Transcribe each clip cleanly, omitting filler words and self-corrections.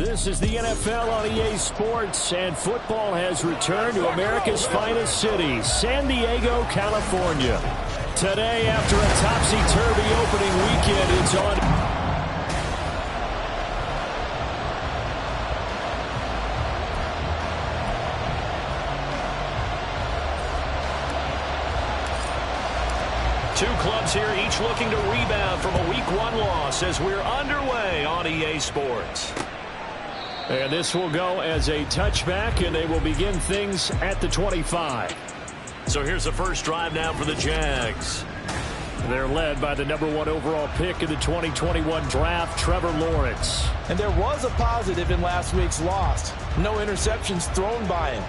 This is the NFL on EA Sports, and football has returned to America's finest city, San Diego, California. Today, after a topsy-turvy opening weekend, it's on. Two clubs here, each looking to rebound from a Week 1 loss as we're underway on EA Sports. And this will go as a touchback, and they will begin things at the 25. So here's the first drive now for the JAX. They're led by the #1 overall pick in the 2021 draft, Trevor Lawrence. And there was a positive in last week's loss. No interceptions thrown by him.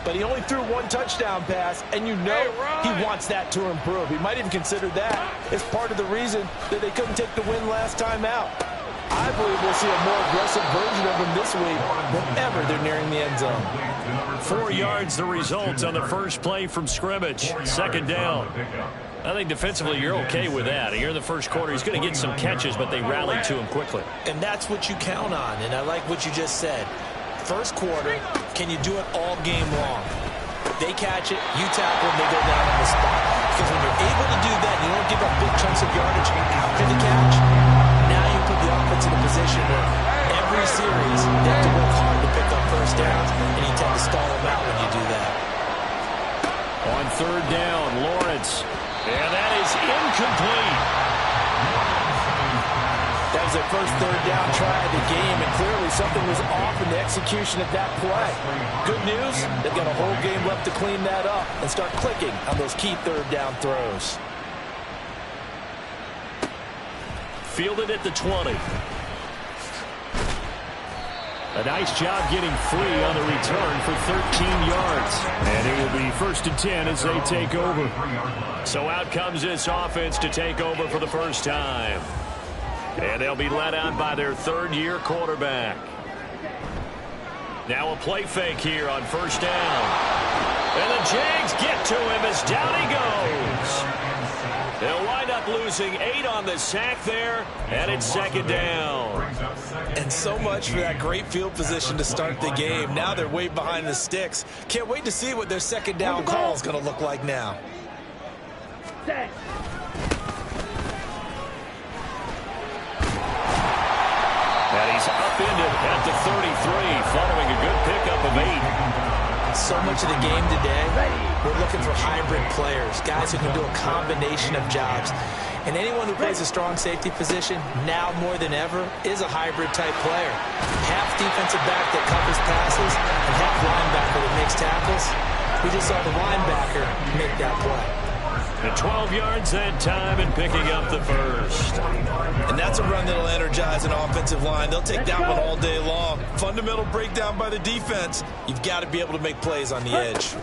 But he only threw one touchdown pass, and you know he wants that to improve. He might even consider that as part of the reason that they couldn't take the win last time out. I believe we'll see a more aggressive version of him this week whenever they're nearing the end zone. 4 yards the result on the first play from scrimmage. Second down. I think defensively you're okay with that. Here in the first quarter, he's going to get some catches, but they rallied to him quickly. And that's what you count on, and I like what you just said. First quarter, can you do it all game long? They catch it, you tackle them, they go down on the spot. Because when you're able to do that, you don't give up big chunks of yardage after the catch. Now you put the offense in a position where every series they have to work hard to pick up first downs, and you tend to stall them out when you do that. On third down, Lawrence. And that is incomplete. That was their first third down try of the game, and clearly something was off in the execution of that play. Good news, they've got a whole game left to clean that up and start clicking on those key third down throws. Fielded at the 20. A nice job getting free on the return for 13 yards. And it will be 1st and 10 as they take over. So out comes this offense to take over for the first time. And they'll be led out by their third-year quarterback. Now a play fake here on first down. And the JAX get to him as down he goes. They'll wind up losing 8 on the sack there, and it's second down. And so much for that great field position to start the game. Now they're way behind the sticks. Can't wait to see what their second down call is going to look like now. And he's upended at the 33, following a good pickup of 8. So much of the game today, we're looking for hybrid players, guys who can do a combination of jobs. And anyone who plays a strong safety position, now more than ever, is a hybrid-type player. Half defensive back that covers passes, and half linebacker that makes tackles. We just saw the linebacker make that play. And 12 yards that time and picking up the first. And that's a run that'll energize an offensive line. They'll take that one all day long. Fundamental breakdown by the defense. You've got to be able to make plays on the edge.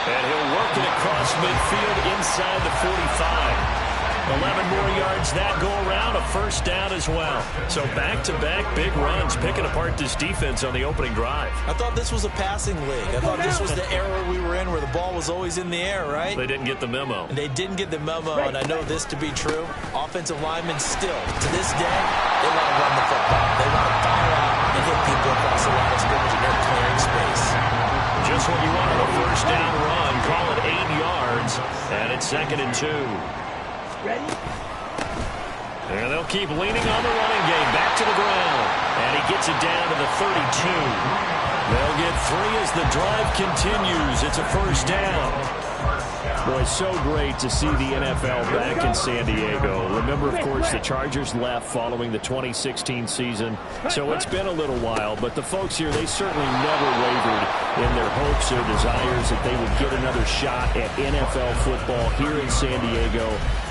And he'll work it across midfield inside the 45. 11 more yards that go around, a first down as well. So back-to-back big runs, picking apart this defense on the opening drive. I thought this was a passing league. I thought this was the era we were in where the ball was always in the air, right? They didn't get the memo. And they didn't get the memo, and I know this to be true. Offensive linemen still, to this day, they want to run the football. They want to fire out and hit people across the line of scrimmage, and they're clearing space. Just what you want on a first down run. Call it 8 yards, and it's 2nd and 2. Ready? And they'll keep leaning on the running game. Back to the ground. And he gets it down to the 32. They'll get 3 as the drive continues. It's a first down. Boy, so great to see the NFL back in San Diego. Remember, of course, the Chargers left following the 2016 season. So it's been a little while. But the folks here, they certainly never wavered in their hopes or desires that they would get another shot at NFL football here in San Diego.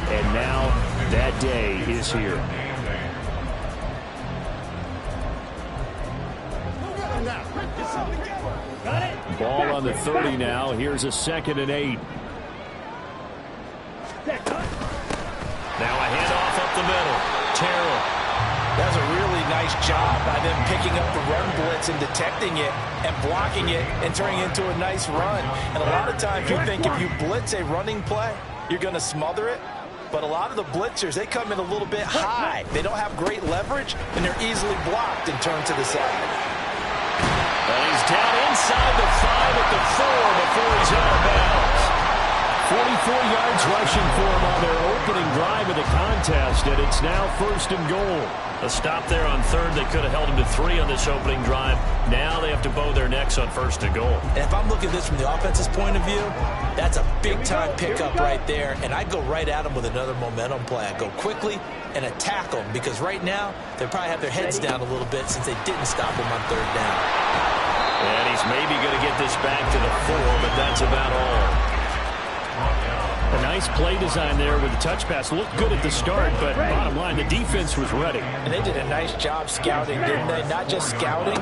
And now that day is here. Ball on the 30 now. Here's a 2nd and 8. Now a handoff up the middle. Terrell. That was a really nice job by them picking up the run blitz and detecting it and blocking it and turning it into a nice run. And a lot of times you think if you blitz a running play, you're going to smother it. But a lot of the blitzers, they come in a little bit high. They don't have great leverage, and they're easily blocked and turned to the side. And he's down inside the 5 at the 4 before he's out of bounds. 44 yards rushing for him on their opening drive of the contest, and it's now 1st and goal. A stop there on 3rd. They could have held him to 3 on this opening drive. Now they have to bow their necks on 1st and goal. And if I'm looking at this from the offense's point of view, that's a big-time pickup right there, and I go right at them with another momentum play. I go quickly and attack them, because right now they probably have their heads down a little bit since they didn't stop him on 3rd down. And he's maybe going to get this back to the 4, but that's about all. A nice play design there with the touch pass. Looked good at the start, but bottom line, the defense was ready. And they did a nice job scouting, didn't they? Not just scouting,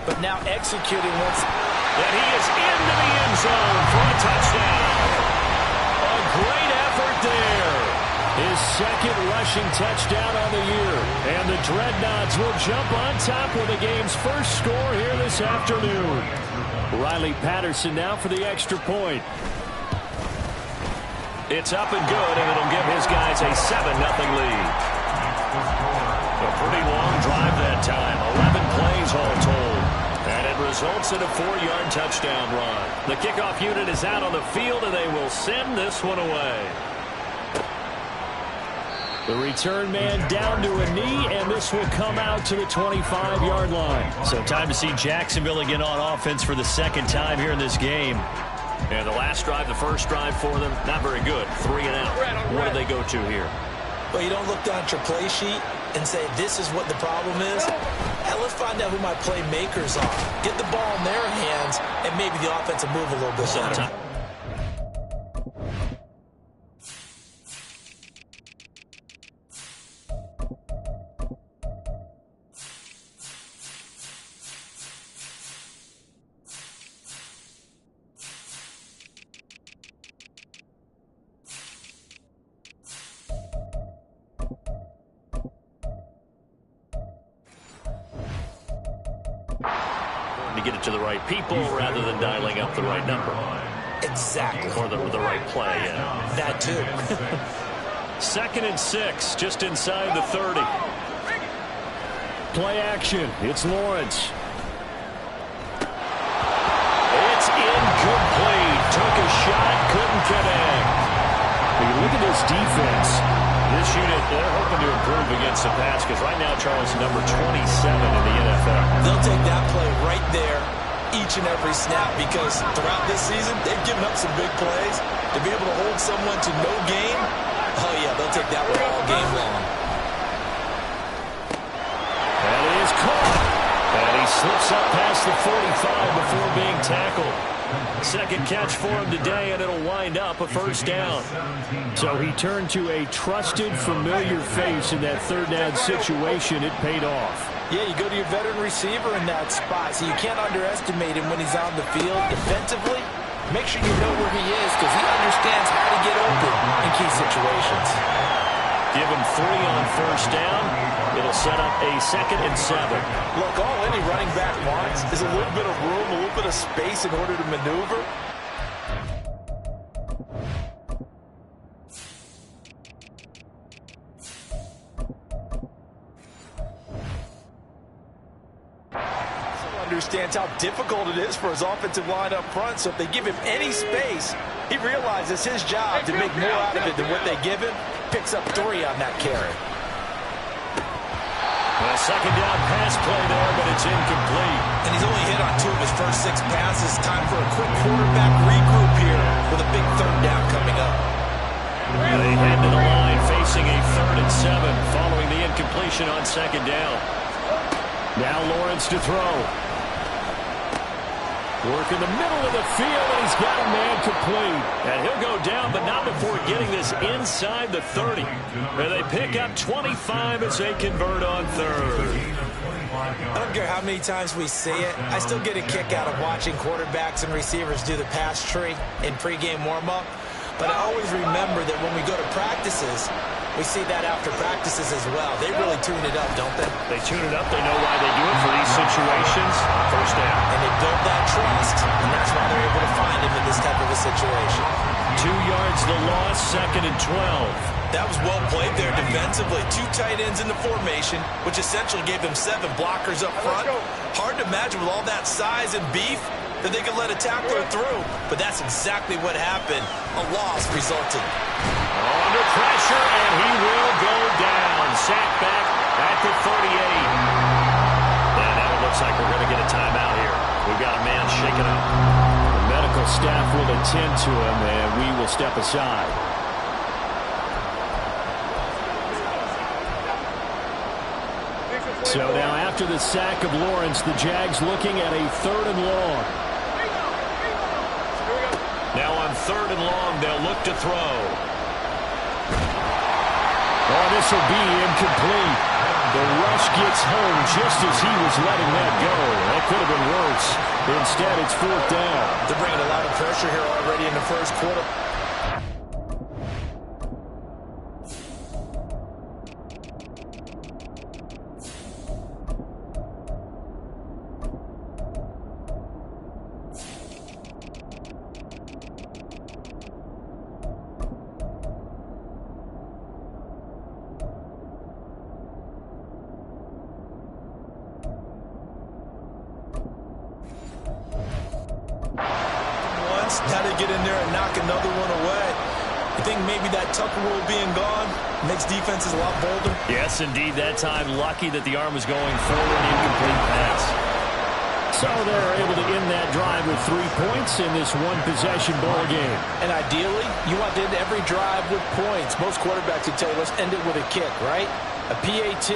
but now executing once. And he is into the end zone for a touchdown. A great effort there. His 2nd rushing touchdown on the year. And the Dreadnoughts will jump on top with the game's first score here this afternoon. Riley Patterson now for the extra point. It's up and good, and it'll give his guys a 7-0 lead. A pretty long drive that time. 11 plays all told. And it results in a 4-yard touchdown run. The kickoff unit is out on the field, and they will send this one away. The return man down to a knee, and this will come out to the 25-yard line. So time to see Jacksonville again on offense for the 2nd time here in this game. And the last drive, the first drive for them, not very good. 3 and out. What do they go to here? Well, you don't look down at your play sheet and say, this is what the problem is. And let's find out who my playmakers are. Get the ball in their hands, and maybe the offense will move a little bit better. To get it to the right people rather than dialing up the right number. Exactly. Or the right play, yeah. That too. 2nd and 6, just inside the 30. Play action. It's Lawrence. It's incomplete. Took a shot, couldn't connect. Look at this defense. This unit, they're hoping to improve against the pass, because right now Charles is number 27 in the NFL. They'll take that play right there each and every snap, because throughout this season, they've given up some big plays. To be able to hold someone to no gain, oh yeah, they'll take that one all game long. And it is caught. And he slips up past the 45 before being tackled. 2nd catch for him today, and it'll wind up a 1st down. So he turned to a trusted, familiar face in that 3rd down situation. It paid off. Yeah, you go to your veteran receiver in that spot, so you can't underestimate him when he's on the field defensively. Make sure you know where he is, because he understands how to get open in key situations. Give him 3 on 1st down. It'll set up a 2nd and 7. Look, all any running back wants is a little bit of room, a little bit of space in order to maneuver. Understands how difficult it is for his offensive line up front, so if they give him any space, he realizes his job to make more out of it than what they give him. Picks up 3 on that carry. A 2nd down pass play there, but it's incomplete. And he's only hit on 2 of his first 6 passes. Time for a quick quarterback regroup here with a big 3rd down coming up. They head to the line facing a 3rd and 7 following the incompletion on 2nd down. Now Lawrence to throw. Work in the middle of the field, and he's got a man complete. And he'll go down, but not before getting this inside the 30. Where they pick up 25 as they convert on 3rd. I don't care how many times we see it. I still get a kick out of watching quarterbacks and receivers do the pass tree in pregame warm-up. But I always remember that when we go to practices, we see that after practices as well. They really tune it up, don't they? They tune it up. They know why they do it for these situations. 1st down. And they build that trust, and that's why they're able to find him in this type of a situation. 2 yards the loss, 2nd and 12. That was well played there defensively. 2 tight ends in the formation, which essentially gave them 7 blockers up front. Hard to imagine with all that size and beef that they could let a tackler through, but that's exactly what happened. A loss resulted. Under pressure, and he will go down. Sacked back at the 38. And now it looks like we're going to get a timeout here. We've got a man shaken up. The medical staff will attend to him, and we will step aside. So now after the sack of Lawrence, the Jags looking at a 3rd and long. Now on 3rd and long, they'll look to throw. Oh, this will be incomplete. The rush gets home just as he was letting that go. That could have been worse. Instead, it's 4th down. They're bringing a lot of pressure here already in the first quarter. Now to get in there and knock another one away. You think maybe that Tucker rule being gone makes defenses a lot bolder? Yes, indeed. That time, lucky that the arm was going forward, incomplete pass. So they're able to end that drive with 3 points in this one-possession ball game. And ideally, you want to end every drive with points. Most quarterbacks would tell you, let's end it with a kick, right? A PAT,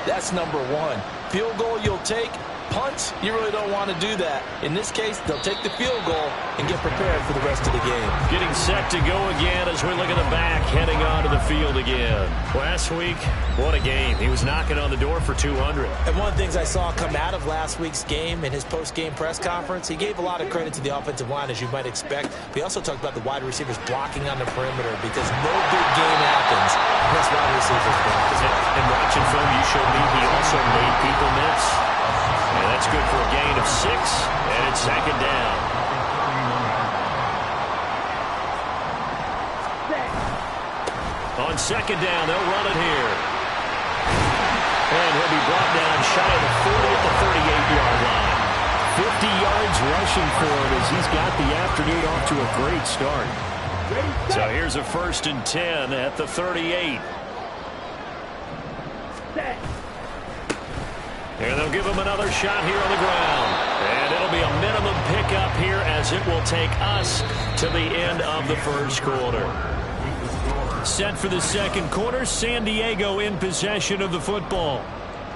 that's number 1. Field goal you'll take. Punts, you really don't want to do that. In this case, they'll take the field goal and get prepared for the rest of the game. Getting set to go again as we look at the back, heading onto the field again. Last week, what a game. He was knocking on the door for 200. And one of the things I saw come out of last week's game in his post-game press conference, he gave a lot of credit to the offensive line, as you might expect. He also talked about the wide receivers blocking on the perimeter because no big game happens unless wide receivers block. And watching film, you showed me he also made people miss. And that's good for a gain of 6, and it's 2nd down. On 2nd down, they'll run it here. And he'll be brought down shy of the 40 at the 38-yard line. 50 yards rushing for him as he's got the afternoon off to a great start. So here's a 1st and 10 at the 38. And they'll give him another shot here on the ground. And it'll be a minimum pickup here as it will take us to the end of the first quarter. Set for the second quarter, San Diego in possession of the football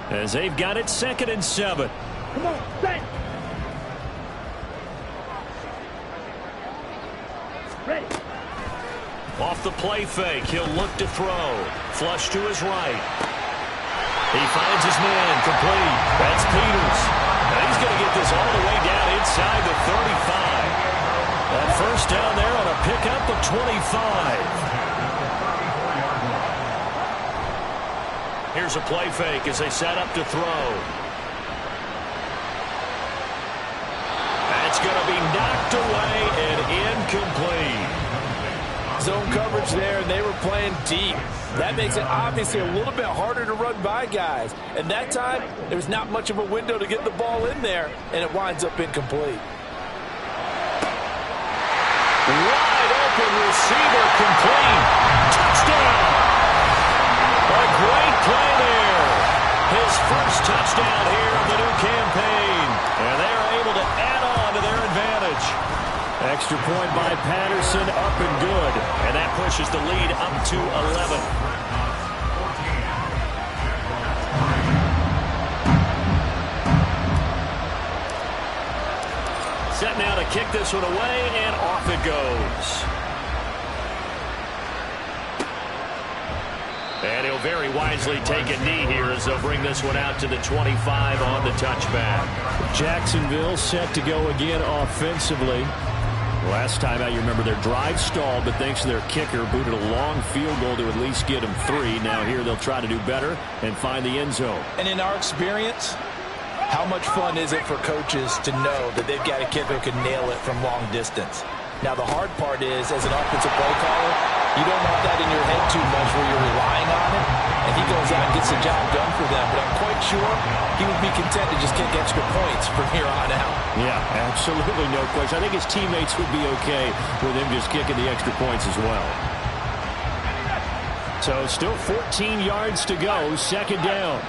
as they've got it 2nd and 7. Come on, set. Ready. Off the play fake, he'll look to throw. Flush to his right. He finds his man, complete. That's Peters. And he's going to get this all the way down inside the 35. That first down there on a pickup of 25. Here's a play fake as they set up to throw. That's going to be knocked away and incomplete. Zone coverage there, and they were playing deep. That makes it obviously a little bit harder to run by guys. And that time, there's not much of a window to get the ball in there, and it winds up incomplete. Wide open receiver, complete. Touchdown! A great play there. His first touchdown here of the new campaign. And they are able to add on to their advantage. Extra point by Patterson, up and good. And that pushes the lead up to 11. Set now to kick this one away, and off it goes. And he'll very wisely take a knee here as they'll bring this one out to the 25 on the touchback. Jacksonville set to go again offensively. Last time out, you remember their drive stalled, but thanks to their kicker, booted a long field goal to at least get them 3. Now here they'll try to do better and find the end zone. And in our experience, how much fun is it for coaches to know that they've got a kicker who can nail it from long distance? Now, the hard part is, as an offensive play caller, you You don't want that in your head too much where you're relying on it, and he goes out and gets the job done for them. But I'm quite sure he would be content to just kick extra points from here on out. Yeah, absolutely no question. I think his teammates would be okay with him just kicking the extra points as well. So still 14 yards to go, second down.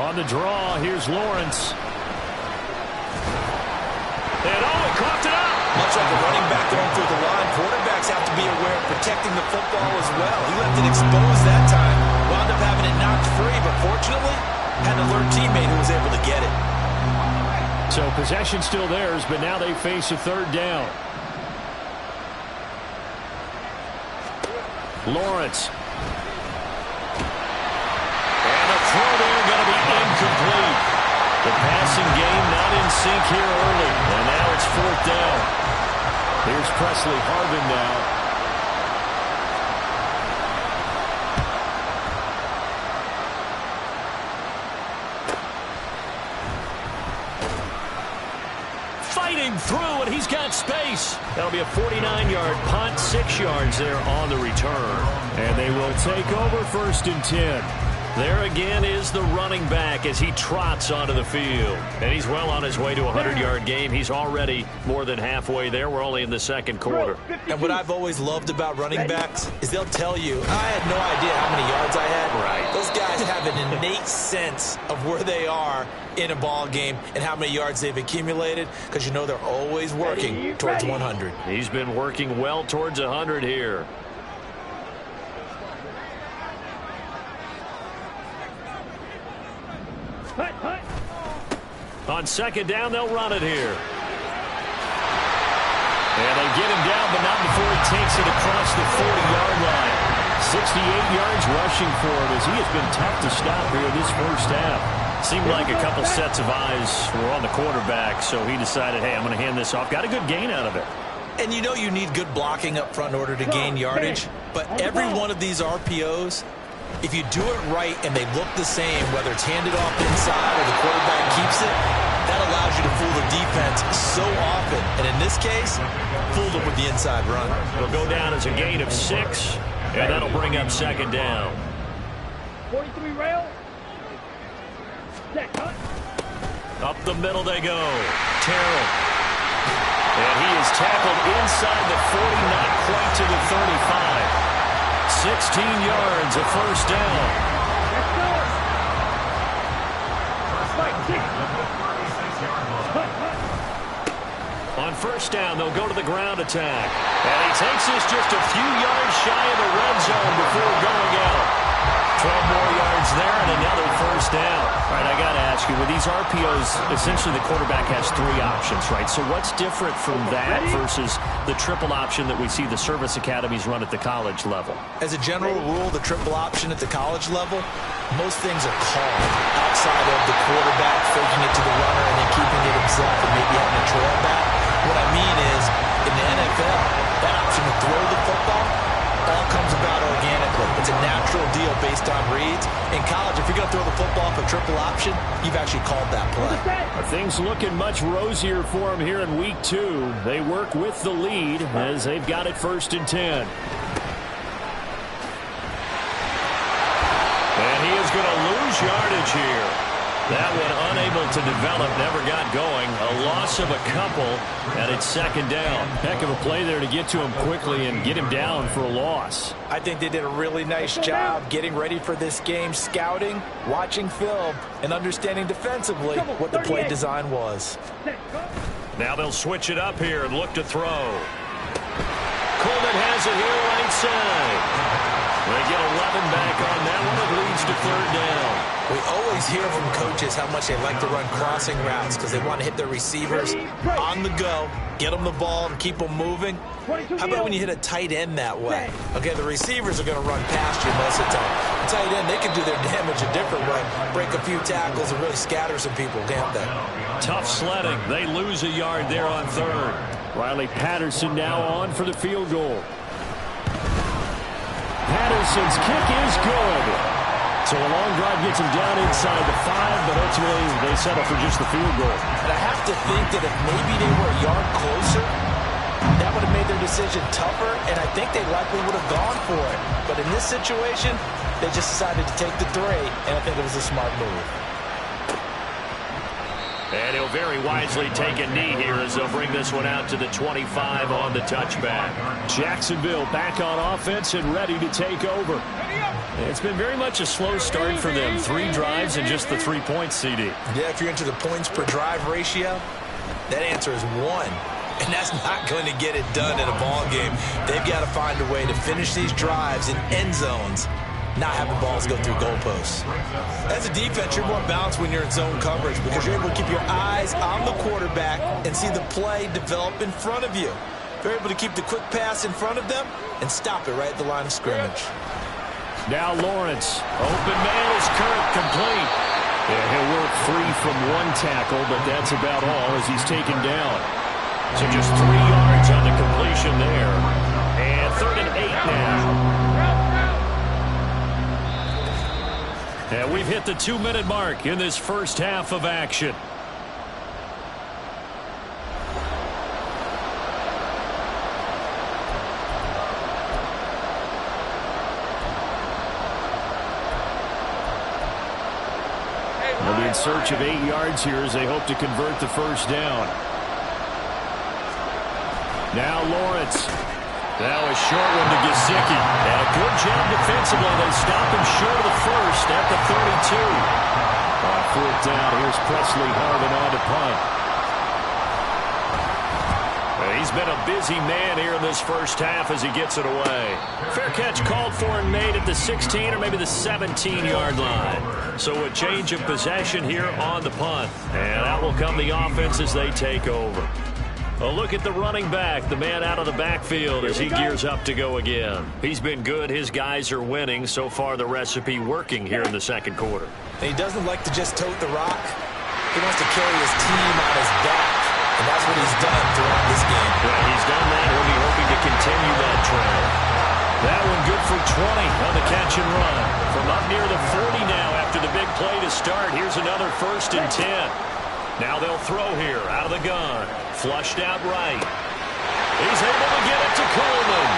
On the draw, here's Lawrence. And he caught it up. Much like a running back going through the line, quarterbacks have to be aware of protecting the football as well. He left it exposed that time. Wound up having it knocked free, but fortunately, had an alert teammate who was able to get it. So possession still theirs, but now they face a third down. Lawrence. And the throw there going to be incomplete. The passing game not in sync here early. And now it's fourth down. Here's Presley Harvin now. Fighting through, and he's got space. That'll be a 49-yard punt, 6 yards there on the return. And they will take over first and 10. There again is the running back as he trots onto the field. And he's well on his way to a 100-yard game. He's already more than halfway there. We're only in the second quarter. And what I've always loved about running backs is they'll tell you, I had no idea how many yards I had. Right. Those guys have an innate sense of where they are in a ball game and how many yards they've accumulated, because you know they're always working towards 100. He's been working well towards 100 here. On second down, they'll run it here. And they get him down, but not before he takes it across the 40-yard line. 68 yards rushing for him as he has been tough to stop here this first half. Seemed like a couple sets of eyes were on the quarterback, so he decided, hey, I'm going to hand this off. Got a good gain out of it. And you know you need good blocking up front in order to gain yardage, but every one of these RPOs, if you do it right and they look the same, whether it's handed off inside or the quarterback keeps it, that allows you to fool the defense so often. And in this case, fooled them with the inside run. It'll go down as a gain of 6, and that'll bring up second down. 43 rail. Up the middle they go. Terrell. And he is tackled inside the 40, not quite to the 35. 16 yards, a first down. On first down, they'll go to the ground attack. And he takes this just a few yards shy of the red zone before going out. 12 more yards there and another first down. All right, I got to ask you, with these RPOs, essentially the quarterback has 3 options, right? So what's different from that versus the triple option that we see the service academies run at the college level? As a general rule, the triple option at the college level, most things are called outside of the quarterback faking it to the runner and then keeping it himself and maybe having a trail back. What I mean is, in the NFL, that option to throw the football all comes about organically. It's a natural deal based on reads. In college, if you're going to throw the football for triple option, you've actually called that play. Are things looking much rosier for him here in week 2? They work with the lead as they've got it first and 10. And he is going to lose yardage here. That one unable to develop, never got going. A loss of a couple, and it's second down. Heck of a play there to get to him quickly and get him down for a loss. I think they did a really nice job getting ready for this game, scouting, watching film, and understanding defensively what the play design was. Now they'll switch it up here and look to throw. Coleman has it here right side. They get 11 back on that one. It leads to third down. We always hear from coaches how much they like to run crossing routes because they want to hit their receivers on the go, get them the ball, and keep them moving. How about when you hit a tight end that way? Okay, the receivers are going to run past you most of the time. The tight end, they can do their damage a different way, break a few tackles and really scatter some people, can't they? Tough sledding. They lose a yard there on third. Riley Patterson now on for the field goal. Patterson's kick is good. So a long drive gets him down inside the 5, but ultimately they settle for just the field goal. And I have to think that if maybe they were a yard closer, that would have made their decision tougher, and I think they likely would have gone for it. But in this situation, they just decided to take the 3, and I think it was a smart move. And he'll very wisely take a knee here as they'll bring this one out to the 25 on the touchback. Jacksonville back on offense and ready to take over. It's been very much a slow start for them. 3 drives and just the 3 points, CD. Yeah, if you're into the points per drive ratio, that answer is 1. And that's not going to get it done in a ball game. They've got to find a way to finish these drives in end zones, not having balls go through goalposts. As a defense, you're more balanced when you're in zone coverage because you're able to keep your eyes on the quarterback and see the play develop in front of you. You're able to keep the quick pass in front of them and stop it right at the line of scrimmage. Now Lawrence. Open man is Kirk, complete. Yeah, he'll work free from 1 tackle, but that's about all as he's taken down. So just 3 yards on the completion there. And 3rd and 8 now. And we've hit the 2-minute mark in this first half of action. They'll be in search of 8 yards here as they hope to convert the first down. Now Lawrence. Now a short one to Gesicki. And a good job defensively. They stop him short of the first at the 32. On 4th down, here's Presley Harvin on to punt. He's been a busy man here in this first half as he gets it away. Fair catch called for and made at the 16 or maybe the 17-yard line. So a change of possession here on the punt. And out will come the offense as they take over. A look at the running back, the man out of the backfield as he gears up to go again. He's been good. His guys are winning. So far, the recipe working here in the second quarter. And he doesn't like to just tote the rock. He wants to carry his team on his back. And that's what he's done throughout this game. Yeah, he's done that. He'll be hoping to continue that trend. That one good for 20 on the catch and run. From up near the 40 now after the big play to start. Here's another 1st and 10. Now they'll throw here out of the gun. Flushed out right. He's able to get it to Coleman.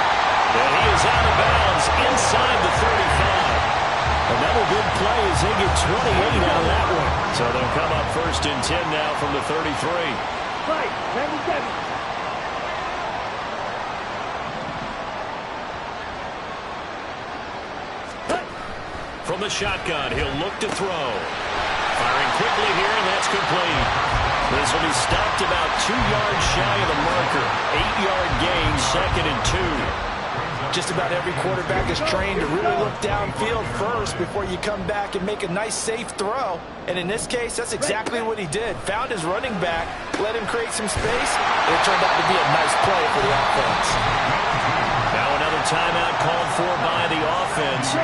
And he is out of bounds inside the 35. Another good play as they get 28 out of that one. So they'll come up 1st and 10 now from the 33. Right, 97. From the shotgun, he'll look to throw. Firing quickly here, and that's complete. This will be stopped about 2 yards shy of the marker. 8-yard gain, 2nd and 2. Just about every quarterback is trained to really look downfield first before you come back and make a nice, safe throw. And in this case, that's exactly what he did. Found his running back, let him create some space, and it turned out to be a nice play for the offense. Now another timeout called for by the offense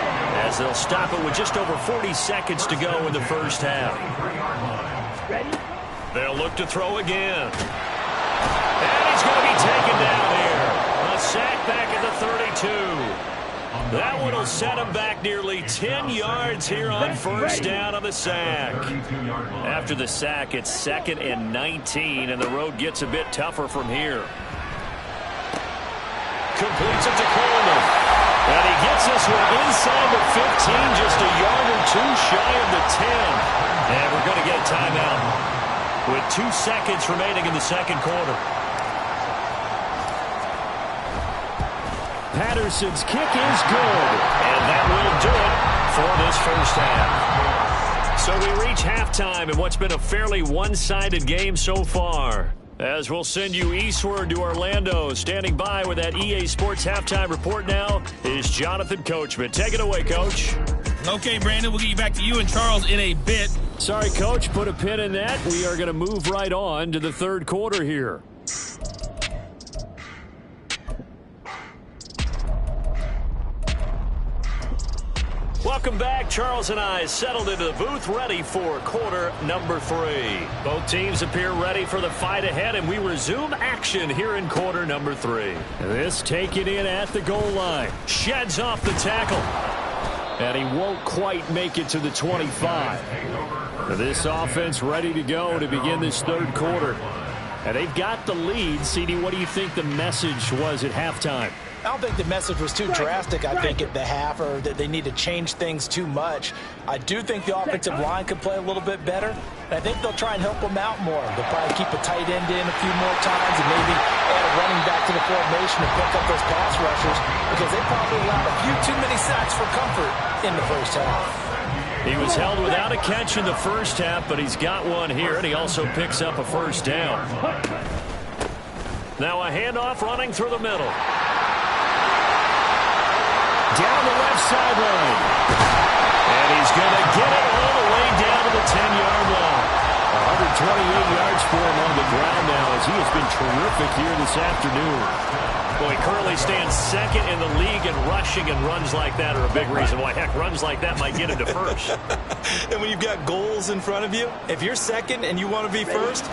as they'll stop it with just over 40 seconds to go in the first half. Ready? They'll look to throw again. And he's going to be taken down here. A sack back at the 32. That one will set him back nearly 10 yards here on 1st down on the sack. After the sack, it's 2nd and 19, and the road gets a bit tougher from here. Completes it to Coleman. And he gets this one inside the 15, just a yard or 2 shy of the 10. And we're going to get a timeout with 2 seconds remaining in the second quarter. Patterson's kick is good. And that will do it for this first half. So we reach halftime in what's been a fairly one-sided game so far. As we'll send you eastward to Orlando. Standing by with that EA Sports Halftime Report now is Jonathan Coachman. Take it away, Coach. Okay, Brandon, we'll get you back to you and Charles in a bit. Sorry, Coach, put a pin in that. We are going to move right on to the third quarter here. Welcome back. Charles and I settled into the booth, ready for quarter number 3. Both teams appear ready for the fight ahead, and we resume action here in quarter number 3. This taken in at the goal line. Sheds off the tackle. And he won't quite make it to the 25. This offense ready to go to begin this third quarter. And they've got the lead. CD, what do you think the message was at halftime? I don't think the message was too drastic, I think, at the half, or that they need to change things too much. I do think the offensive line could play a little bit better, and I think they'll try and help them out more. They'll probably keep a tight end in a few more times and maybe add a running back to the formation to pick up those pass rushers, because they probably allowed a few too many sacks for comfort in the first half. He was held without a catch in the first half, but he's got one here, and he also picks up a first down. Now a handoff running through the middle. Down the left sideline. And he's going to get it all the way down to the 10-yard line. 128 yards for him on the ground now, as he has been terrific here this afternoon. Well, he currently stands second in the league in rushing, and runs like that are a big reason why. Heck, runs like that might get him to first. And when you've got goals in front of you, if you're second and you want to be first,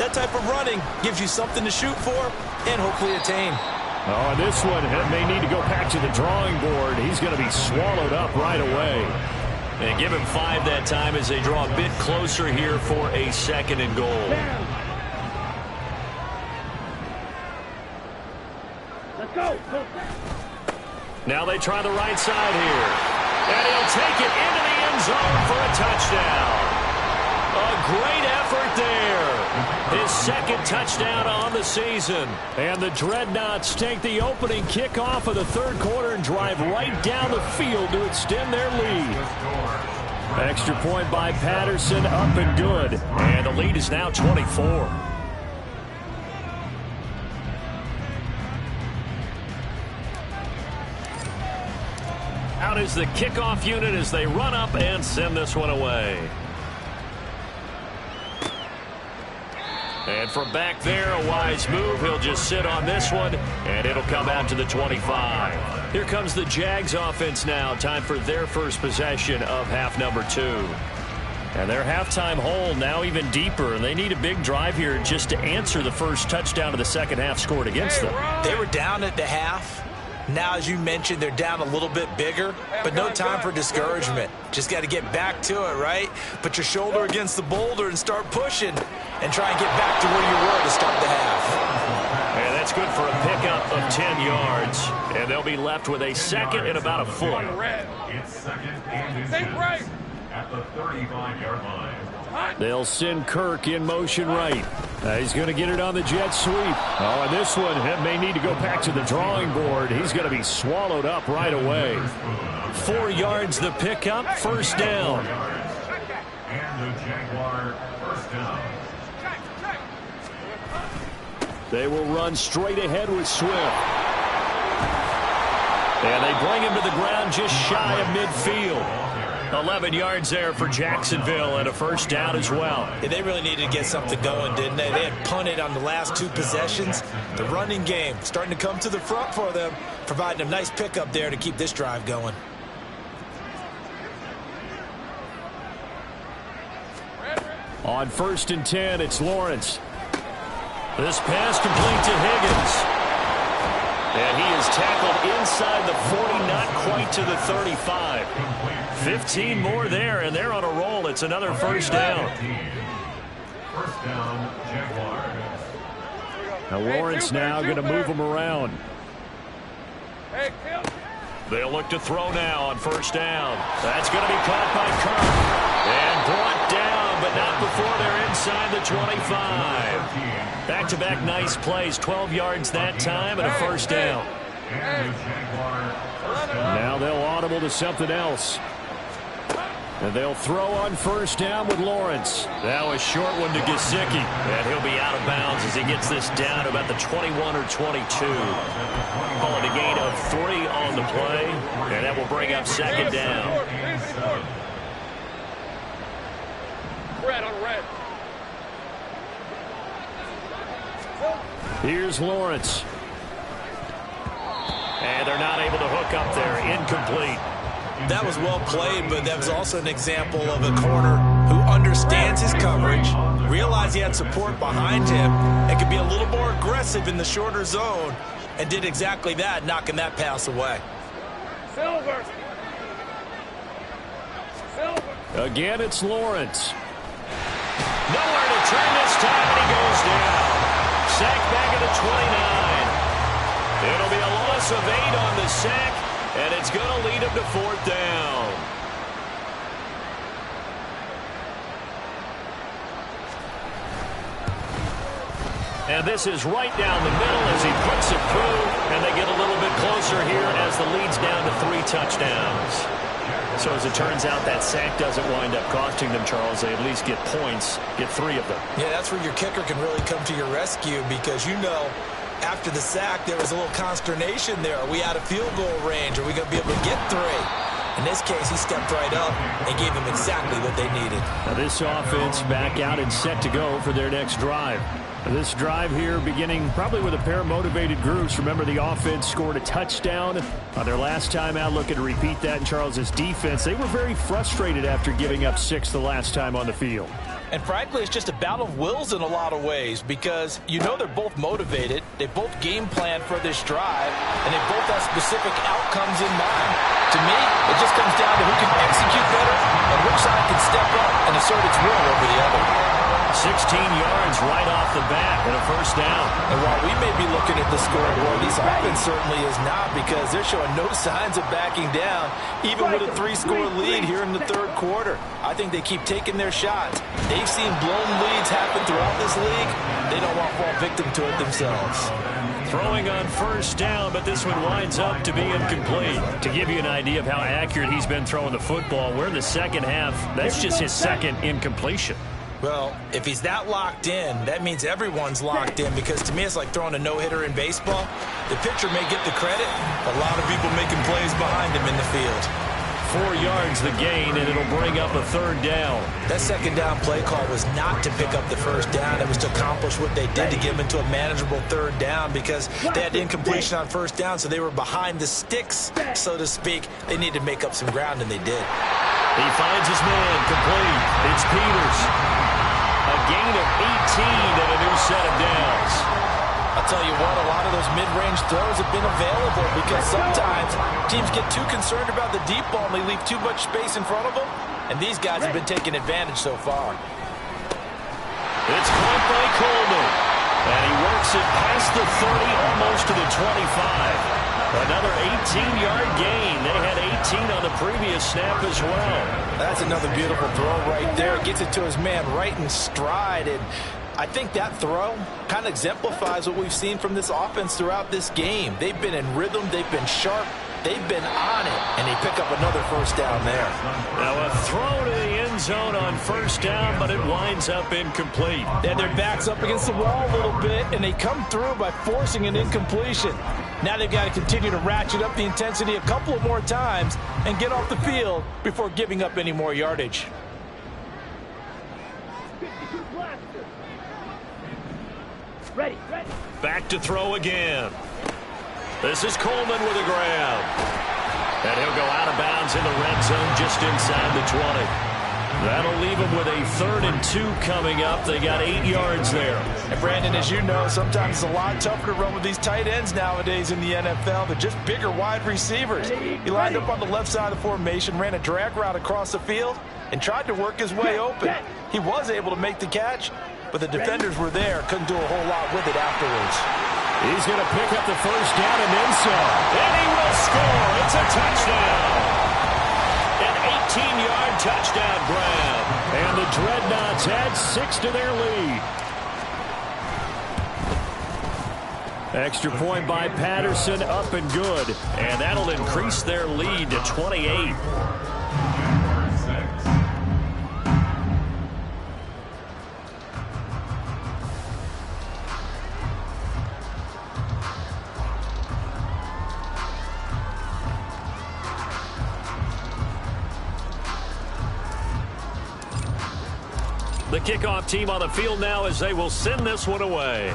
that type of running gives you something to shoot for and hopefully attain. Oh, and this one may need to go back to the drawing board. He's going to be swallowed up right away. And give him 5 that time as they draw a bit closer here for a second and goal. Let's go. Now they try the right side here. And he'll take it into the end zone for a touchdown. A great effort there. His second touchdown on the season. And the Dreadnoughts take the opening kickoff of the third quarter and drive right down the field to extend their lead. Extra point by Patterson, up and good. And the lead is now 24. Out is the kickoff unit as they run up and send this one away. And from back there, a wise move. He'll just sit on this one, and it'll come out to the 25. Here comes the Jags offense now. Time for their first possession of half number 2. And their halftime hole now even deeper, and they need a big drive here just to answer the first touchdown of the second half scored against them. They were down at the half. Now, as you mentioned, they're down a little bit bigger, but no time for discouragement. Just got to get back to it, right? Put your shoulder against the boulder and start pushing and try and get back to where you were to start the half. And that's good for a pickup of 10 yards. And they'll be left with a second and about a foot. It's second and 10 at the 35-yard line. They'll send Kirk in motion right. He's going to get it on the jet sweep. Oh, and this one may need to go back to the drawing board. He's going to be swallowed up right away. 4 yards the pickup, first down. And the Jaguar first down. They will run straight ahead with Swift. And they bring him to the ground just shy of midfield. 11 yards there for Jacksonville and a first down as well. Yeah, they really needed to get something going, didn't they? They had punted on the last 2 possessions. The running game starting to come to the front for them, providing a nice pickup there to keep this drive going. On 1st and 10, it's Lawrence. This pass complete to Higgins. And he is tackled inside the 40, not quite to the 35. 15 more there, and they're on a roll. It's another first down. First down, Jaguars. Now Lawrence now going to move him around. They'll look to throw now on first down. That's going to be caught by Kirk. And brought down, but not before they're inside the 25. Back-to-back nice plays. 12 yards that time and a first down. Now they'll audible to something else. And they'll throw on first down with Lawrence. Now a short one to Gesicki. And he'll be out of bounds as he gets this down to about the 21 or 22. Calling a gain of 3 on the play. And that will bring up second down. Red on red. Here's Lawrence. And they're not able to hook up there. Incomplete. That was well played, but that was also an example of a corner who understands his coverage, realized he had support behind him, and could be a little more aggressive in the shorter zone, and did exactly that, knocking that pass away. Silver. Again, it's Lawrence. Nowhere to turn this time, and he goes down. sack back at the 29. It'll be a loss of 8 on the sack, and it's going to lead him to 4th down. And this is right down the middle as he puts it through, and they get a little bit closer here as the lead's down to 3 touchdowns. So as it turns out, that sack doesn't wind up costing them, Charles. They at least get points, get 3 of them. Yeah, that's where your kicker can really come to your rescue because, you know, after the sack, there was a little consternation there. Are we out of field goal range? Are we going to be able to get 3? In this case, he stepped right up and gave them exactly what they needed. Now this offense back out and set to go for their next drive. This drive here beginning probably with a pair of motivated groups. Remember, the offense scored a touchdown on their last time out. Looking to repeat that in Charles's defense. They were very frustrated after giving up 6 the last time on the field. And frankly, it's just a battle of wills in a lot of ways because you know they're both motivated. They both game plan for this drive, and they both have specific outcomes in mind. To me, it just comes down to who can execute better and which side can step up and assert its will over the other. 16 yards right off the bat and a 1st down. And while we may be looking at the scoreboard, this offense certainly is not because they're showing no signs of backing down, even with a 3-score lead here in the 3rd quarter. I think they keep taking their shots. They've seen blown leads happen throughout this league. They don't want to fall victim to it themselves. Throwing on 1st down, but this one winds up to be incomplete. To give you an idea of how accurate he's been throwing the football, we're in the second half. That's just his 2nd incompletion. Well, if he's that locked in, that means everyone's locked in because to me it's like throwing a no-hitter in baseball. The pitcher may get the credit, a lot of people making plays behind him in the field. 4 yards the gain, and it'll bring up a 3rd down. That 2nd down play call was not to pick up the 1st down. It was to accomplish what they did to get him into a manageable 3rd down because they had incompletion on 1st down, so they were behind the sticks, so to speak. They needed to make up some ground, and they did. He finds his man complete. It's Peters. A gain of 18 and a new set of downs. I'll tell you what, a lot of those mid-range throws have been available because sometimes teams get too concerned about the deep ball and they leave too much space in front of them, and these guys have been taking advantage so far. It's caught by Coleman, and he works it past the 30, almost to the 25. Another 18-yard gain. They had 18 on the previous snap as well. That's another beautiful throw right there. Gets it to his man right in stride. And I think that throw kind of exemplifies what we've seen from this offense throughout this game. They've been in rhythm. They've been sharp. They've been on it. And they pick up another 1st down there. Now a throw to the end zone on 1st down, but it winds up incomplete. They had their backs up against the wall a little bit, and they come through by forcing an incompletion. Now they've got to continue to ratchet up the intensity a couple of more times and get off the field before giving up any more yardage. Ready. Back to throw again. This is Coleman with a grab. And he'll go out of bounds in the red zone just inside the 20. That'll leave them with a 3rd and 2 coming up. They got 8 yards there. And Brandon, as you know, sometimes it's a lot tougher to run with these tight ends nowadays in the NFL. They're just bigger wide receivers. He lined up on the left side of the formation, ran a drag route across the field, and tried to work his way open. He was able to make the catch, but the defenders were there, couldn't do a whole lot with it afterwards. He's going to pick up the 1st down and then some. And he will score. It's a touchdown. An 18-yard touchdown grab. And the Dreadnoughts add 6 to their lead. Extra point by Patterson, up and good. And that'll increase their lead to 28. The kickoff team on the field now as they will send this one away.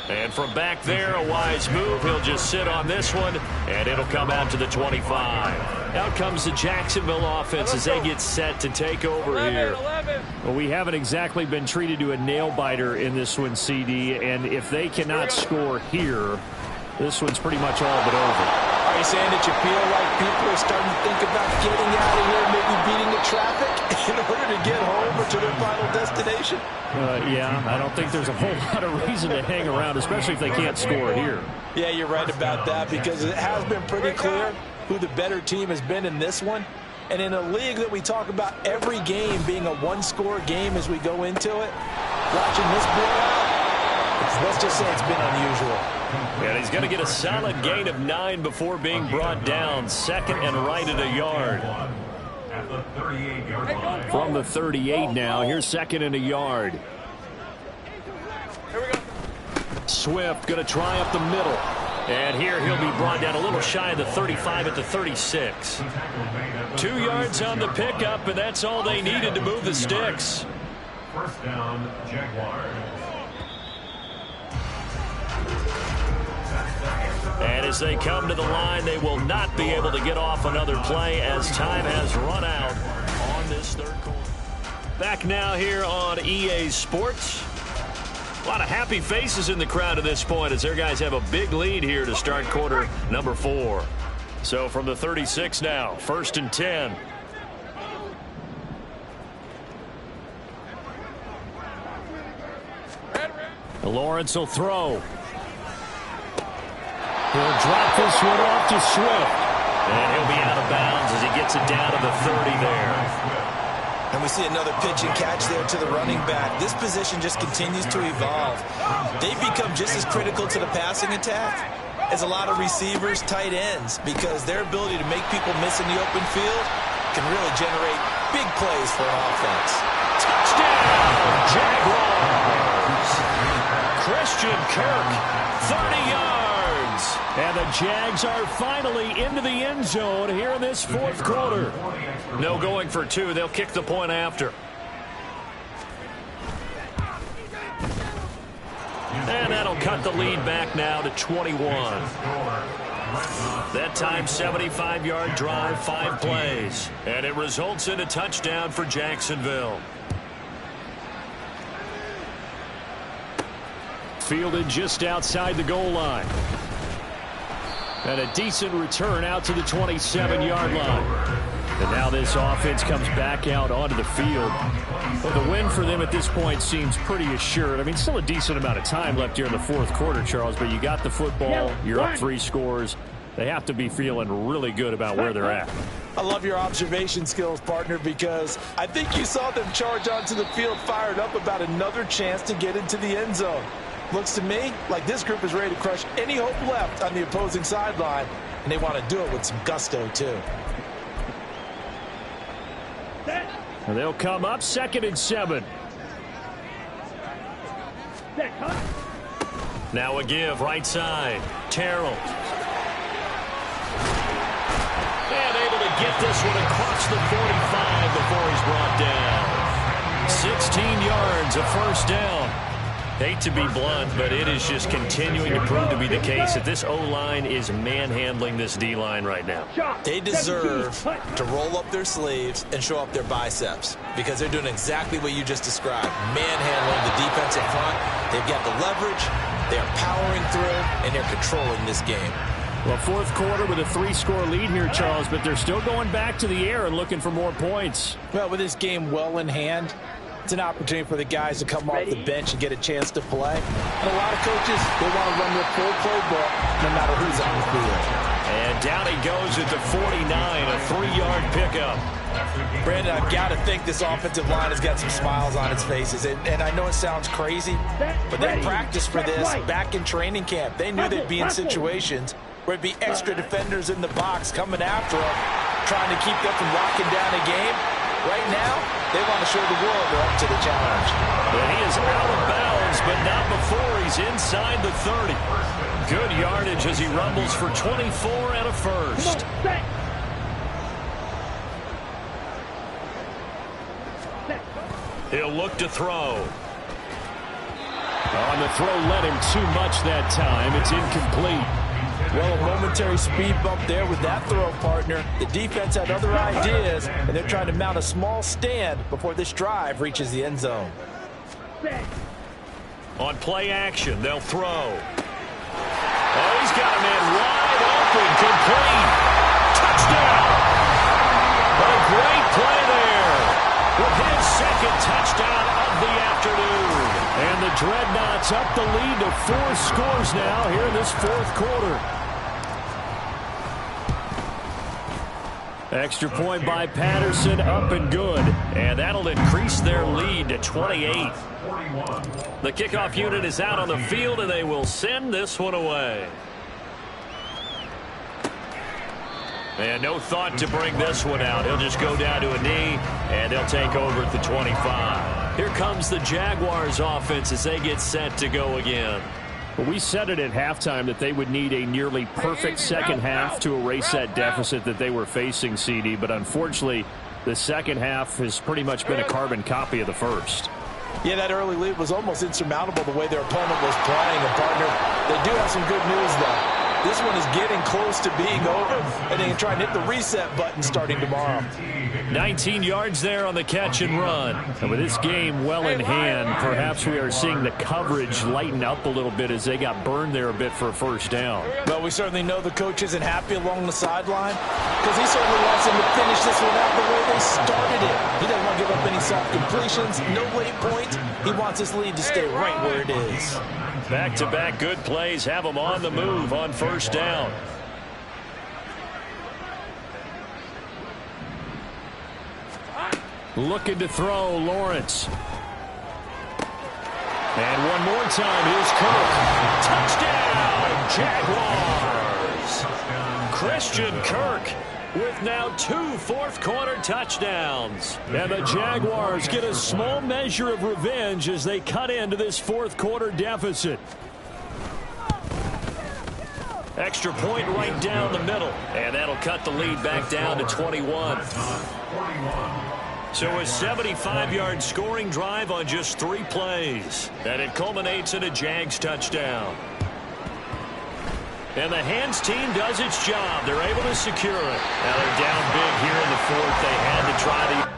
And from back there, a wise move. He'll just sit on this one, and it'll come out to the 25. Out comes the Jacksonville offense as they get set to take over here. Well, we haven't exactly been treated to a nail-biter in this one, CD, and if they cannot score here, this one's pretty much all but over. Are you saying that you feel like people are starting to think about getting out of here, maybe beating the traffic? in order to get home or to their final destination? Yeah, I don't think there's a whole lot of reason to hang around, especially if they can't score here. Yeah, you're right about that, because it has been pretty clear who the better team has been in this one. And in a league that we talk about every game being a one-score game as we go into it, watching this blowout, let's just say it's been unusual. And he's going to get a solid gain of 9 before being brought down. Second and right at a yard. At the 38-yard line. From the 38 now, here's second and a yard. Here we go. Swift going to try up the middle. And here he'll be brought down a little shy of the 35 at the 36. 2 yards on the pickup, and that's all they needed to move the sticks. First down, Jaguars. And as they come to the line, they will not be able to get off another play as time has run out on this third quarter. Back now here on EA Sports. A lot of happy faces in the crowd at this point as their guys have a big lead here to start quarter number 4. So from the 36 now, first and 10. Lawrence will throw. He'll drop this one off to Swift. And he'll be out of bounds as he gets it down to the 30 there. And we see another pitch and catch there to the running back. This position just continues to evolve. They've become just as critical to the passing attack as a lot of receivers, tight ends, because their ability to make people miss in the open field can really generate big plays for an offense. Touchdown, Jaguars. Christian Kirk, 30 yards. And the Jags are finally into the end zone here in this fourth quarter. No going for 2. They'll kick the point after. And that'll cut the lead back now to 21. That time, 75-yard drive, 5 plays. And it results in a touchdown for Jacksonville. Fielded just outside the goal line. And a decent return out to the 27-yard line. And now this offense comes back out onto the field. Well, the win for them at this point seems pretty assured. I mean, still a decent amount of time left here in the fourth quarter, Charles, but you got the football, you're up 3 scores. They have to be feeling really good about where they're at. I love your observation skills, partner, because I think you saw them charge onto the field fired up about another chance to get into the end zone. Looks to me like this group is ready to crush any hope left on the opposing sideline, and they want to do it with some gusto, too. And they'll come up second and 7. Now a give right side. Terrell. And able to get this one across the 45 before he's brought down. 16 yards, a first down. Hate to be blunt, but it is just continuing to prove to be the case that this O-line is manhandling this D-line right now. They deserve to roll up their sleeves and show up their biceps because they're doing exactly what you just described, manhandling the defensive front. They've got the leverage, they're powering through, and they're controlling this game. Well, fourth quarter with a 3-score lead here, Charles, but they're still going back to the air and looking for more points. Well, with this game well in hand, it's an opportunity for the guys to come off the bench and get a chance to play. And a lot of coaches, they want to run their full playbook no matter who's on the field. And down he goes at the 49, a 3-yard pickup. Brandon, I've got to think this offensive line has got some smiles on its faces. And I know it sounds crazy, but they practiced for this back in training camp. They knew they'd be in situations where it'd be extra defenders in the box coming after them, trying to keep them from locking down a game. Right now, they want to show the world they're up to the challenge. But he is out of bounds, but not before he's inside the 30. Good yardage as he rumbles for 24 and a first. He'll look to throw. On the throw led him too much that time. It's incomplete. Well, a momentary speed bump there with that throw, partner. The defense had other ideas, and they're trying to mount a small stand before this drive reaches the end zone. On play action, they'll throw. Oh, he's got a man wide open, complete. Touchdown! What a great play there. with his second touchdown of the afternoon. And the Dreadnoughts up the lead to 4 scores now here in this fourth quarter. Extra point by Patterson, up and good. And that'll increase their lead to 28. The kickoff unit is out on the field, and they will send this one away. And no thought to bring this one out. He'll just go down to a knee, and they'll take over at the 25. Here comes the Jaguars offense as they get set to go again. Well, we said it at halftime that they would need a nearly perfect second half to erase that deficit that they were facing, CD. But unfortunately, the second half has pretty much been a carbon copy of the first. Yeah, that early lead was almost insurmountable the way their opponent was playing. And, partner, they do have some good news, though. This one is getting close to being over, and they can try and hit the reset button starting tomorrow. 19 yards there on the catch and run. And with this game well in hand, perhaps we are seeing the coverage lighten up a little bit as they got burned there a bit for a first down. Well, we certainly know the coach isn't happy along the sideline because he certainly wants them to finish this one out the way they started it. He doesn't want to give up any soft completions, no late points. He wants his lead to stay right where it is. Back-to-back good plays have them on the move on first down. Looking to throw, Lawrence. And one more time, here's Kirk. Touchdown, Jaguars! Christian Kirk with now 2 fourth-quarter touchdowns. And the Jaguars get a small measure of revenge as they cut into this fourth-quarter deficit. Extra point right down the middle. And that'll cut the lead back down to 21. So a 75-yard scoring drive on just 3 plays. And it culminates in a Jags touchdown. And the hands team does its job. They're able to secure it. Now they're down big here in the fourth. They had to try to...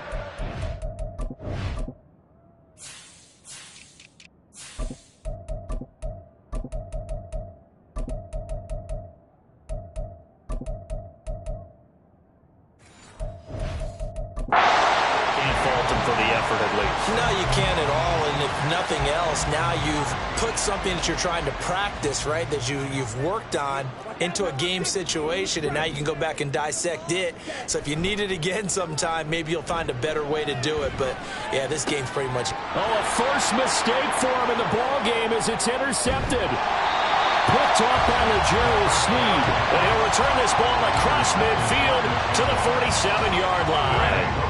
No, you can't at all, and if nothing else, now you've put something that you're trying to practice, right, that you've worked on into a game situation, and now you can go back and dissect it. So if you need it again sometime, maybe you'll find a better way to do it. But, yeah, this game's pretty much... Oh, a first mistake for him in the ball game as it's intercepted. Picked off by L'Jarius Sneed. And he'll return this ball across midfield to the 47-yard line.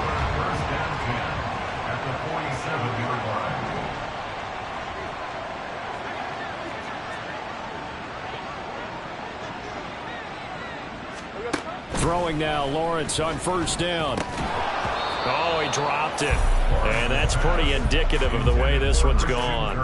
Throwing now, Lawrence on first down. Oh, he dropped it. And that's pretty indicative of the way this one's gone.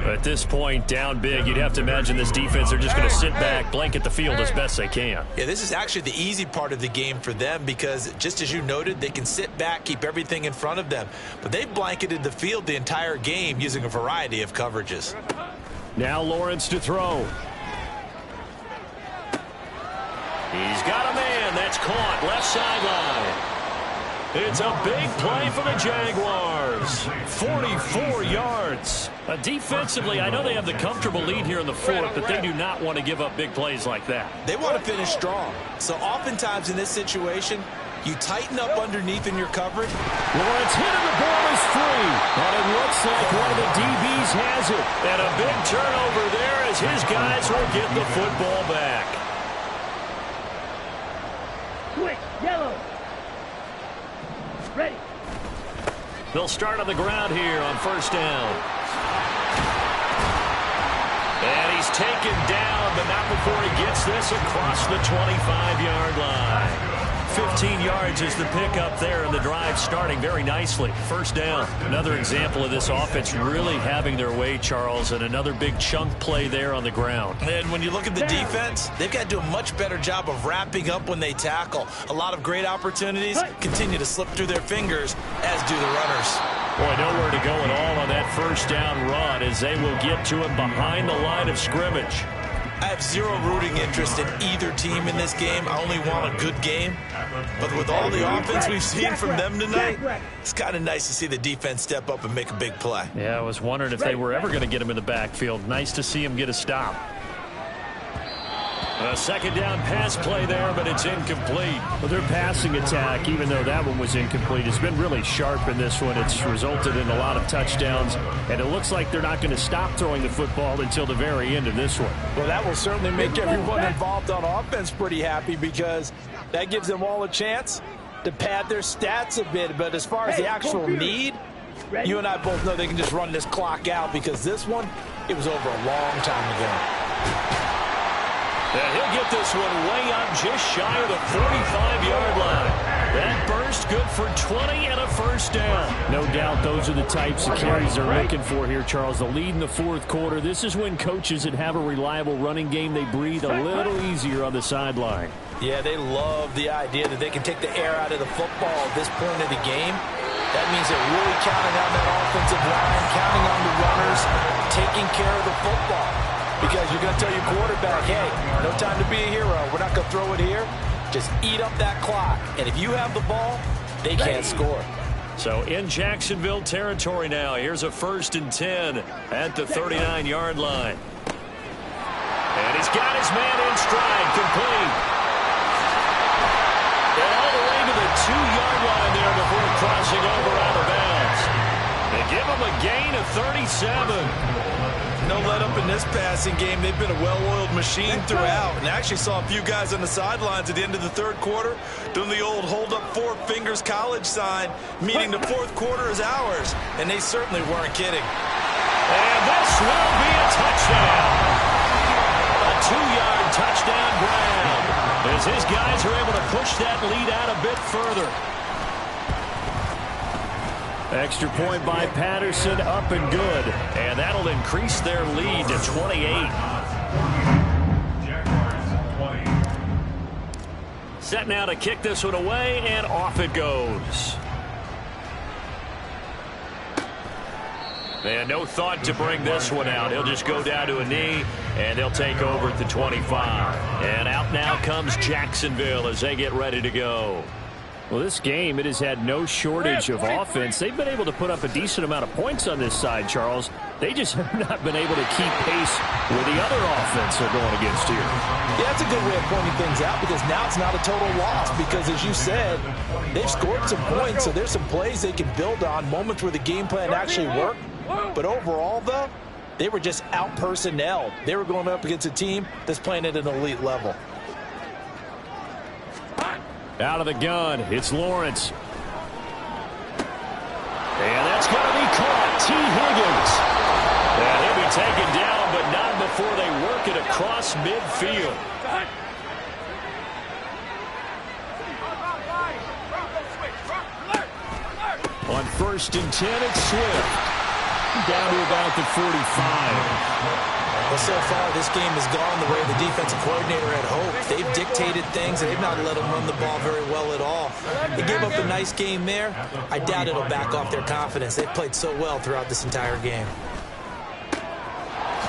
At this point, down big, you'd have to imagine this defense are just going to sit back, blanket the field as best they can. Yeah, this is actually the easy part of the game for them because, just as you noted, they can sit back, keep everything in front of them. But they've blanketed the field the entire game using a variety of coverages. Now Lawrence to throw. He's got a man. That's caught. Left sideline. It's a big play for the Jaguars. 44 yards. Defensively, I know they have the comfortable lead here in the fourth, but they do not want to give up big plays like that. They want to finish strong. So oftentimes in this situation, you tighten up underneath in your coverage. Lawrence hit and the ball is free. And it looks like one of the DBs has it. And a big turnover there as his guys will get the football back. Quick, yellow. Ready. They'll start on the ground here on first down. And he's taken down, but not before he gets this across the 25-yard line. 15 yards is the pickup there, and the drive starting very nicely. First down. Another example of this offense really having their way, Charles, and another big chunk play there on the ground. And when you look at the defense, they've got to do a much better job of wrapping up when they tackle. A lot of great opportunities continue to slip through their fingers, as do the runners. Boy, nowhere to go at all on that first down run as they will get to it behind the line of scrimmage. I have zero rooting interest in either team in this game. I only want a good game. But with all the offense we've seen from them tonight, it's kind of nice to see the defense step up and make a big play. Yeah, I was wondering if they were ever going to get him in the backfield. Nice to see him get a stop. A second down pass play there, but it's incomplete. Well, their passing attack, even though that one was incomplete, has been really sharp in this one. It's resulted in a lot of touchdowns, and it looks like they're not going to stop throwing the football until the very end of this one. Well, that will certainly make everyone involved on offense pretty happy, because that gives them all a chance to pad their stats a bit. But as far as the actual need, you and I both know they can just run this clock out, because this one, it was over a long time ago. And he'll get this one way up just shy of the 45-yard line. That burst good for 20 and a first down. No doubt those are the types of carries they're looking for here, Charles. The lead in the fourth quarter. This is when coaches that have a reliable running game, they breathe a little easier on the sideline. Yeah, they love the idea that they can take the air out of the football at this point of the game. That means they're really counting on that offensive line, counting on the runners, taking care of the football. Because you're going to tell your quarterback, hey, no time to be a hero. We're not going to throw it here. Just eat up that clock. And if you have the ball, they can't score. So in Jacksonville territory now, here's a 1st and 10 at the 39-yard line. And he's got his man in stride, complete. And all the way to the 2-yard line there before crossing over out of bounds. They give him a gain of 37. No let up in this passing game. They've been a well-oiled machine throughout. And I actually saw a few guys on the sidelines at the end of the third quarter doing the old hold up 4 fingers college sign, meaning the fourth quarter is ours. And they certainly weren't kidding. And this will be a touchdown. A 2-yard touchdown grab as his guys are able to push that lead out a bit further. Extra point by Patterson, up and good. And that'll increase their lead to 28. Set now to kick this one away, and off it goes. And no thought to bring this one out. He'll just go down to a knee, and they'll take over at the 25. And out now comes Jacksonville as they get ready to go. Well, this game, it has had no shortage of offense. They've been able to put up a decent amount of points on this side, Charles. They just have not been able to keep pace with the other offense they're going against here. Yeah, that's a good way of pointing things out, because now it's not a total loss. Because, as you said, they've scored some points, so there's some plays they can build on, moments where the game plan actually worked. But overall, though, they were just out-personnelled. They were going up against a team that's playing at an elite level. Out of the gun, it's Lawrence. And that's going to be caught. T. Higgins. And he'll be taken down, but not before they work it across midfield. On 1st and 10, it's Swift. Down to about the 45. Well, so far, this game has gone the way the defensive coordinator had hoped. They've dictated things, and they've not let them run the ball very well at all. They gave up a nice game there. I doubt it'll back off their confidence. They've played so well throughout this entire game.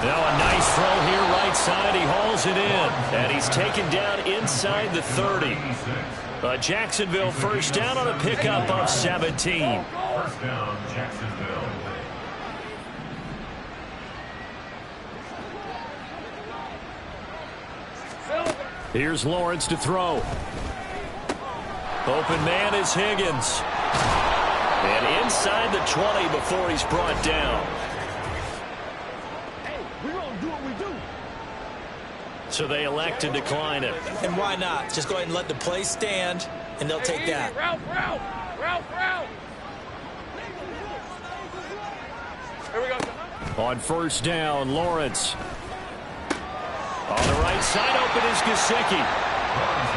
Now a nice throw here right side. He hauls it in, and he's taken down inside the 30. Jacksonville first down on a pickup of 17. First down, Jacksonville. Here's Lawrence to throw. Open man is Higgins. And inside the 20 before he's brought down. Hey, we're going to do what we do. So they elect to decline it. And why not? Just go ahead and let the play stand, and they'll take that. Route. Here we go. On 1st down, Lawrence. On the right side, open is Gesicki.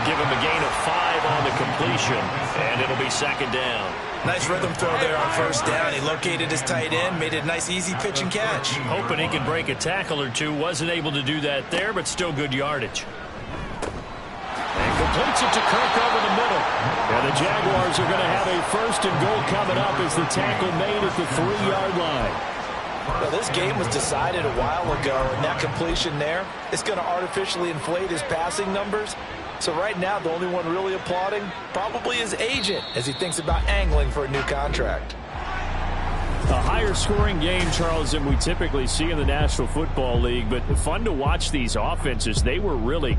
Give him a gain of 5 on the completion, and it'll be 2nd down. Nice rhythm throw there on 1st down. He located his tight end, made it a nice, easy pitch and catch. Hoping he could break a tackle or two. Wasn't able to do that there, but still good yardage. And completes it to Kirk over the middle. And the Jaguars are going to have a 1st and goal coming up as the tackle made at the 3-yard line. Well, this game was decided a while ago, and that completion there is going to artificially inflate his passing numbers. So right now, the only one really applauding probably his agent as he thinks about angling for a new contract. A higher scoring game, Charles, than we typically see in the National Football League, but fun to watch these offenses. They were really